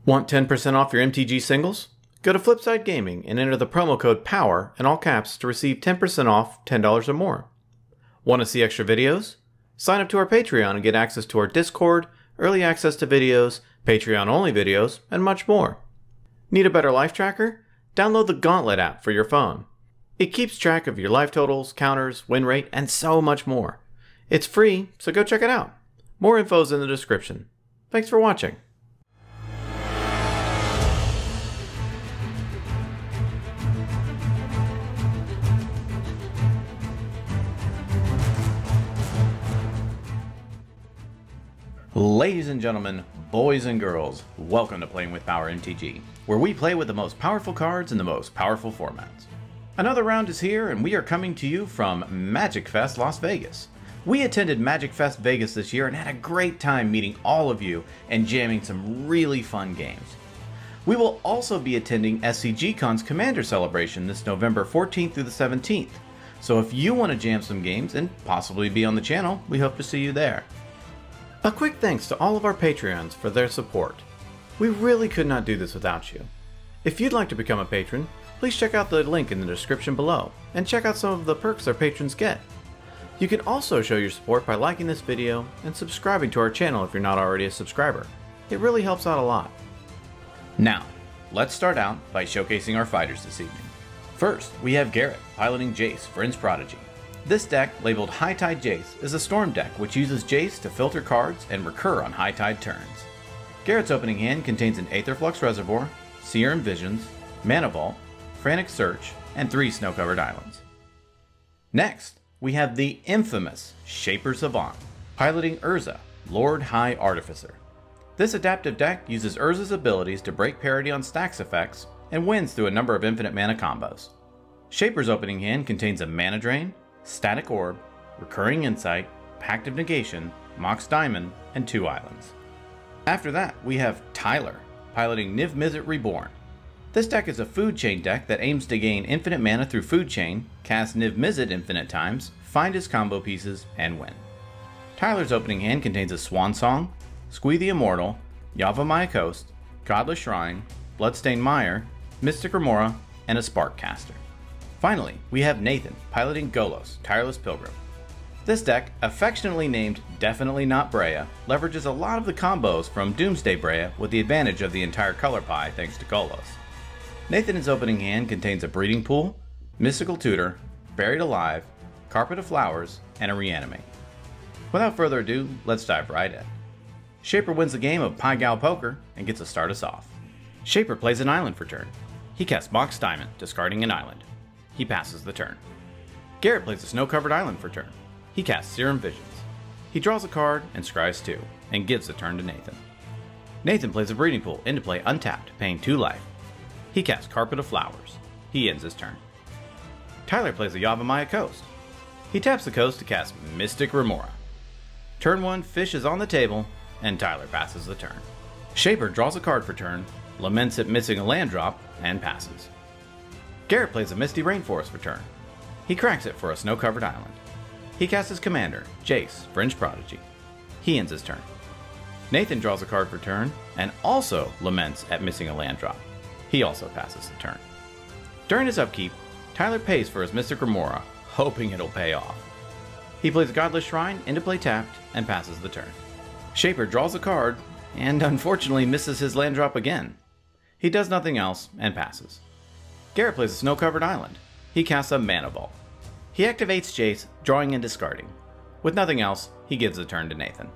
Want 10% off your MTG singles? Go to Flipside Gaming and enter the promo code POWER in all caps to receive 10% off $10 or more. Want to see extra videos? Sign up to our Patreon and get access to our Discord, early access to videos, Patreon-only videos, and much more. Need a better life tracker? Download the Gauntlet app for your phone. It keeps track of your life totals, counters, win rate, and so much more. It's free, so go check it out. More info is in the description. Thanks for watching. Ladies and gentlemen, boys and girls, welcome to Playing with Power MTG, where we play with the most powerful cards in the most powerful formats. Another round is here, and we are coming to you from Magic Fest Las Vegas. We attended Magic Fest Vegas this year and had a great time meeting all of you and jamming some really fun games. We will also be attending SCGCon's Commander Celebration this November 14th through the 17th, so if you want to jam some games and possibly be on the channel, we hope to see you there. A quick thanks to all of our Patreons for their support. We really could not do this without you. If you'd like to become a patron, please check out the link in the description below and check out some of the perks our patrons get. You can also show your support by liking this video and subscribing to our channel if you're not already a subscriber. It really helps out a lot. Now, let's start out by showcasing our fighters this evening. First, we have Garrett piloting Jace, Fringe Prodigy. This deck, labeled High Tide Jace, is a storm deck which uses Jace to filter cards and recur on high tide turns. Garrett's opening hand contains an Aetherflux Reservoir, Serum Visions, Mana Vault, Frantic Search, and 3 snow-covered islands. Next, we have the infamous Shaper Savant, piloting Urza, Lord High Artificer. This adaptive deck uses Urza's abilities to break parity on stacks effects and wins through a number of infinite mana combos. Shaper's opening hand contains a Mana Drain, Static Orb, Recurring Insight, Pact of Negation, Mox Diamond, and 2 islands. After that, we have Tyler, piloting Niv Mizzet Reborn. This deck is a food chain deck that aims to gain infinite mana through food chain, cast Niv Mizzet infinite times, find his combo pieces, and win. Tyler's opening hand contains a Swan Song, Squee the Immortal, Yavimaya Coast, Godless Shrine, Bloodstained Mire, Mystic Remora, and a Spark Caster. Finally, we have Nathan, piloting Golos, Tireless Pilgrim. This deck, affectionately named Definitely Not Breya, leverages a lot of the combos from Doomsday Breya with the advantage of the entire color pie thanks to Golos. Nathan's opening hand contains a Breeding Pool, Mystical Tutor, Buried Alive, Carpet of Flowers, and a Reanimate. Without further ado, let's dive right in. Shaper wins the game of Pai Gow Poker and gets to start us off. Shaper plays an island for turn. He casts Mox Diamond, discarding an island. He passes the turn. Garrett plays a snow-covered island for turn. He casts Serum Visions. He draws a card and scries 2, and gives the turn to Nathan. Nathan plays a Breeding Pool into play untapped, paying 2 life. He casts Carpet of Flowers. He ends his turn. Tyler plays a Yavimaya Coast. He taps the coast to cast Mystic Remora. Turn 1 fish is on the table, and Tyler passes the turn. Shaper draws a card for turn, laments at missing a land drop, and passes. Garrett plays a Misty Rainforest for turn. He cracks it for a snow-covered island. He casts his commander, Jace, Fringe Prodigy. He ends his turn. Nathan draws a card for turn, and also laments at missing a land drop. He also passes the turn. During his upkeep, Tyler pays for his Mystic Remora, hoping it'll pay off. He plays a Godless Shrine into play tapped, and passes the turn. Shaper draws a card, and unfortunately misses his land drop again. He does nothing else, and passes. Garrett plays a snow-covered island. He casts a Mana Vault. He activates Jace, drawing and discarding. With nothing else, he gives the turn to Nathan.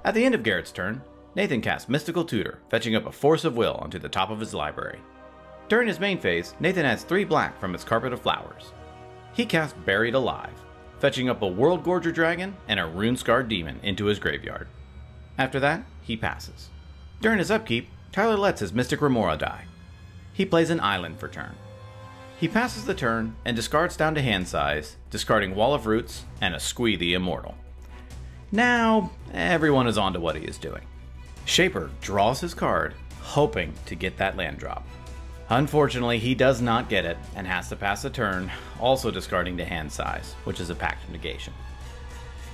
At the end of Garrett's turn, Nathan casts Mystical Tutor, fetching up a Force of Will onto the top of his library. During his main phase, Nathan adds 3 black from his Carpet of Flowers. He casts Buried Alive, fetching up a World Gorger Dragon and a Rune-Scarred Demon into his graveyard. After that, he passes. During his upkeep, Tyler lets his Mystic Remora die. He plays an island for turn. He passes the turn and discards down to hand size, discarding Wall of Roots and a Squee the Immortal. Now, everyone is on to what he is doing. Shaper draws his card, hoping to get that land drop. Unfortunately, he does not get it and has to pass the turn, also discarding to hand size, which is a Pact of Negation.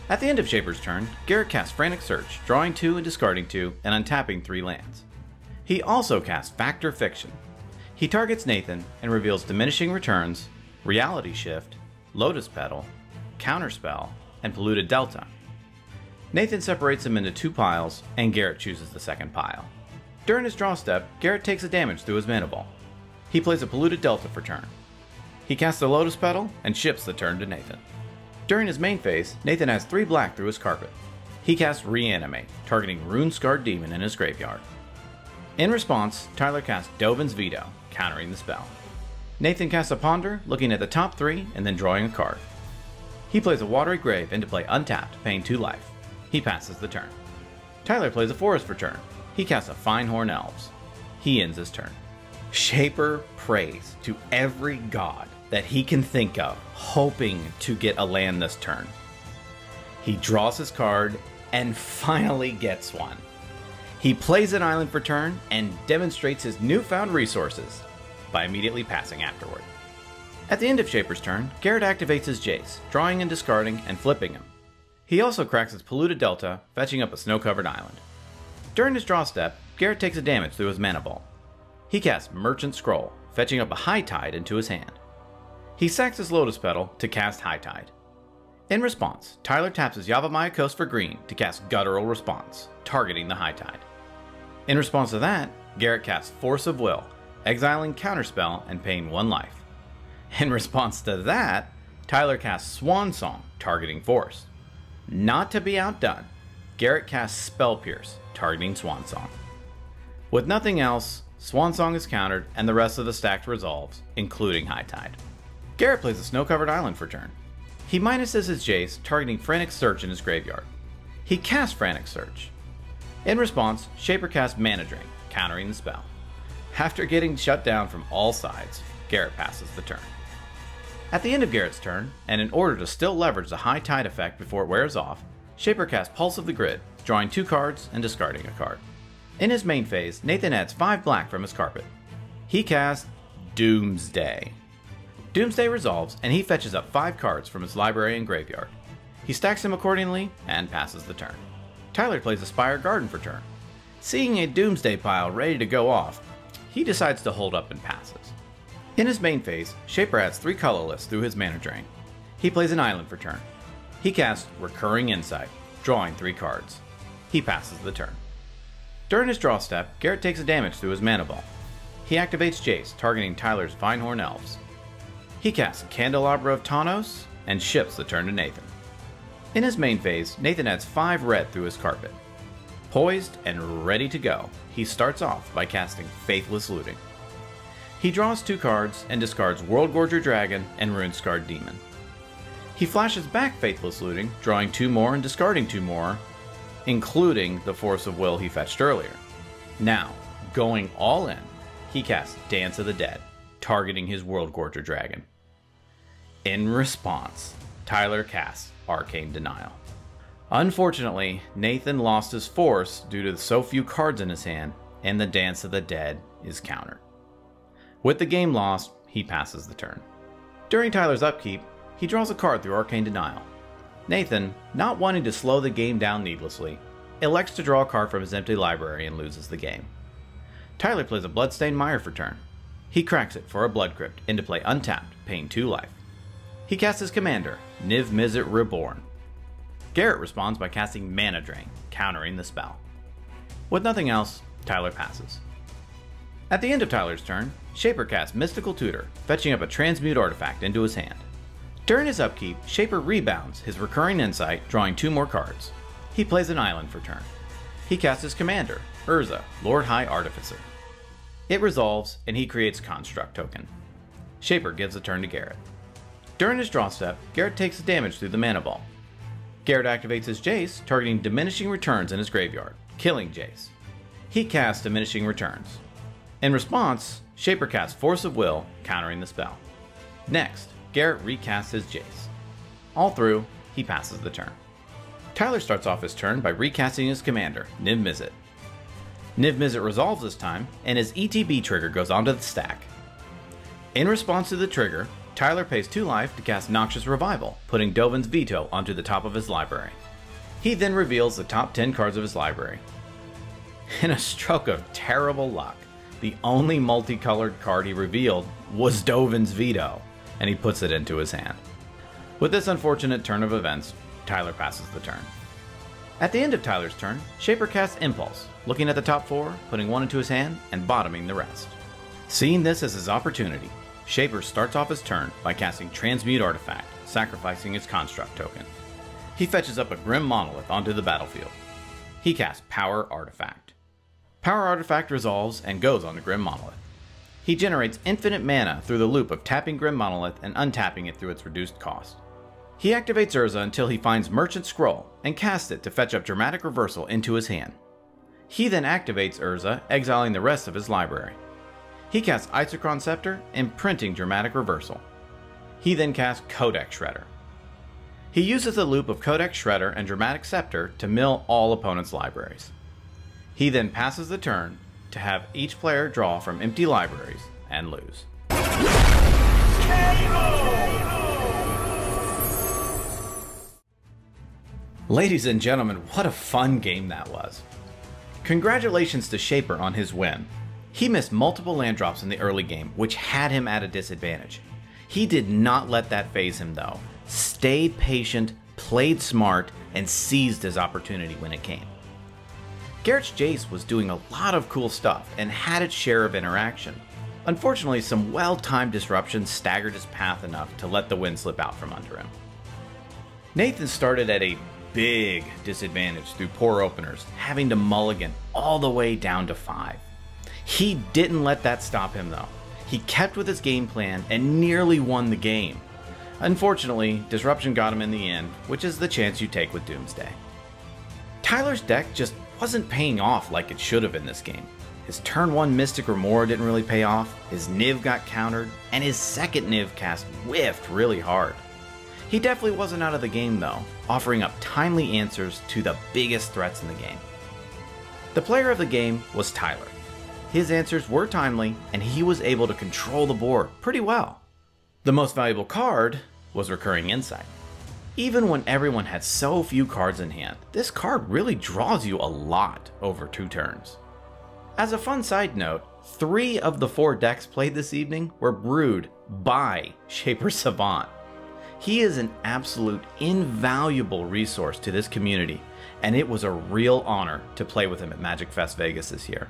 At the end of Shaper's turn, Garrett casts Frantic Search, drawing 2 and discarding 2, and untapping 3 lands. He also casts Factor Fiction. He targets Nathan and reveals Diminishing Returns, Reality Shift, Lotus Petal, Counterspell, and Polluted Delta. Nathan separates them into two piles, and Garrett chooses the second pile. During his draw step, Garrett takes a damage through his mana ball. He plays a Polluted Delta for turn. He casts a Lotus Petal and ships the turn to Nathan. During his main phase, Nathan has 3 black through his carpet. He casts Reanimate, targeting Rune-Scarred Demon in his graveyard. In response, Tyler casts Dovin's Veto, countering the spell. Nathan casts a Ponder, looking at the top 3 and then drawing a card. He plays a Watery Grave into play untapped, paying 2 life. He passes the turn. Tyler plays a Forest for turn. He casts a Finehorn Elves. He ends his turn. Shaper prays to every god that he can think of, hoping to get a land this turn. He draws his card and finally gets one. He plays an island for turn and demonstrates his newfound resources by immediately passing afterward. At the end of Shaper's turn, Garrett activates his Jace, drawing and discarding and flipping him. He also cracks his Polluted Delta, fetching up a snow-covered island. During his draw step, Garrett takes a damage through his mana ball. He casts Merchant Scroll, fetching up a High Tide into his hand. He sacks his Lotus Petal to cast High Tide. In response, Tyler taps his Yavimaya Coast for green to cast Guttural Response, targeting the High Tide. In response to that, Garrett casts Force of Will, exiling Counterspell and paying 1 life. In response to that, Tyler casts Swan Song, targeting Force. Not to be outdone, Garrett casts Spell Pierce, targeting Swan Song. With nothing else, Swan Song is countered and the rest of the stack resolves, including High Tide. Garrett plays a snow-covered island for turn. He minuses his Jace, targeting Frantic Search in his graveyard. He casts Frantic Search. In response, Shaper casts Mana Drain, countering the spell. After getting shut down from all sides, Garrett passes the turn. At the end of Garrett's turn, and in order to still leverage the High Tide effect before it wears off, Shaper casts Pulse of the Grid, drawing 2 cards and discarding a card. In his main phase, Nathan adds 5 black from his carpet. He casts Doomsday. Doomsday resolves, and he fetches up 5 cards from his library and graveyard. He stacks them accordingly, and passes the turn. Tyler plays a Spire Garden for turn. Seeing a Doomsday pile ready to go off, he decides to hold up and passes. In his main phase, Shaper adds 3 colorless through his Mana Drain. He plays an island for turn. He casts Recurring Insight, drawing 3 cards. He passes the turn. During his draw step, Garrett takes a damage through his mana ball. He activates Jace, targeting Tyler's Finehorn Elves. He casts Candelabra of Tawnos and ships the turn to Nathan. In his main phase, Nathan adds 5 red through his carpet. Poised and ready to go, he starts off by casting Faithless Looting. He draws 2 cards and discards Worldgorger Dragon and Rune-Scarred Demon. He flashes back Faithless Looting, drawing 2 more and discarding 2 more, including the Force of Will he fetched earlier. Now, going all in, he casts Dance of the Dead, targeting his Worldgorger Dragon. In response, Tyler casts Arcane Denial. Unfortunately, Nathan lost his Force due to so few cards in his hand, and the Dance of the Dead is countered. With the game lost, he passes the turn. During Tyler's upkeep, he draws a card through Arcane Denial. Nathan, not wanting to slow the game down needlessly, elects to draw a card from his empty library and loses the game. Tyler plays a Bloodstained Mire for turn. He cracks it for a Blood Crypt into play untapped, paying 2 life. He casts his commander, Niv Mizzet Reborn. Garrett responds by casting Mana Drain, countering the spell. With nothing else, Tyler passes. At the end of Tyler's turn, Shaper casts Mystical Tutor, fetching up a Transmute artifact into his hand. During his upkeep, Shaper rebounds his Recurring Insight, drawing 2 more cards. He plays an island for turn. He casts his commander, Urza, Lord High Artificer. It resolves, and he creates Construct token. Shaper gives the turn to Garrett. During his draw step, Garrett takes damage through the mana ball. Garrett activates his Jace, targeting Diminishing Returns in his graveyard, killing Jace. He casts Diminishing Returns. In response, Shaper casts Force of Will, countering the spell. Next, Garrett recasts his Jace. All through, he passes the turn. Tyler starts off his turn by recasting his commander, Niv Mizzet. Niv Mizzet resolves this time, and his ETB trigger goes onto the stack. In response to the trigger, Tyler pays 2 life to cast Noxious Revival, putting Dovin's Veto onto the top of his library. He then reveals the top 10 cards of his library. In a stroke of terrible luck, the only multicolored card he revealed was Dovin's Veto, and he puts it into his hand. With this unfortunate turn of events, Tyler passes the turn. At the end of Tyler's turn, Shaper casts Impulse, looking at the top 4, putting 1 into his hand, and bottoming the rest. Seeing this as his opportunity, Shaper starts off his turn by casting Transmute Artifact, sacrificing his Construct token. He fetches up a Grim Monolith onto the battlefield. He casts Power Artifact. Power Artifact resolves and goes on to Grim Monolith. He generates infinite mana through the loop of tapping Grim Monolith and untapping it through its reduced cost. He activates Urza until he finds Merchant Scroll and casts it to fetch up Dramatic Reversal into his hand. He then activates Urza, exiling the rest of his library. He casts Isochron Scepter, imprinting Dramatic Reversal. He then casts Codex Shredder. He uses the loop of Codex Shredder and Dramatic Scepter to mill all opponents' libraries. He then passes the turn to have each player draw from empty libraries and lose. Ladies and gentlemen, what a fun game that was. Congratulations to Shaper on his win. He missed multiple land drops in the early game, which had him at a disadvantage. He did not let that phase him though. Stayed patient, played smart, and seized his opportunity when it came. GARRETT's Jace was doing a lot of cool stuff and had its share of interaction. Unfortunately, some well-timed disruptions staggered his path enough to let the win slip out from under him. Nathan started at a big disadvantage through poor openers, having to mulligan all the way down to 5. He didn't let that stop him though. He kept with his game plan and nearly won the game. Unfortunately, disruption got him in the end, which is the chance you take with Doomsday. Tyler's deck just wasn't paying off like it should have in this game. His turn 1 Mystic Remora didn't really pay off, his Niv got countered, and his second Niv cast whiffed really hard. He definitely wasn't out of the game though, offering up timely answers to the biggest threats in the game. The player of the game was Tyler. His answers were timely, and he was able to control the board pretty well. The most valuable card was Recurring Insight. Even when everyone had so few cards in hand, this card really draws you a lot over 2 turns. As a fun side note, 3 of the 4 decks played this evening were brewed by Shaper Savant. He is an absolute invaluable resource to this community, and it was a real honor to play with him at Magic Fest Vegas this year.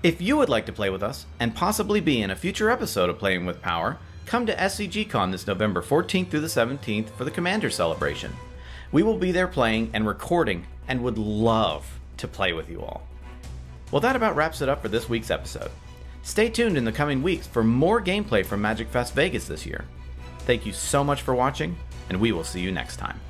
If you would like to play with us, and possibly be in a future episode of Playing with Power, come to SCGCon this November 14th through the 17th for the Commander Celebration. We will be there playing and recording, and would love to play with you all. Well, that about wraps it up for this week's episode. Stay tuned in the coming weeks for more gameplay from Magic Fest Vegas this year. Thank you so much for watching, and we will see you next time.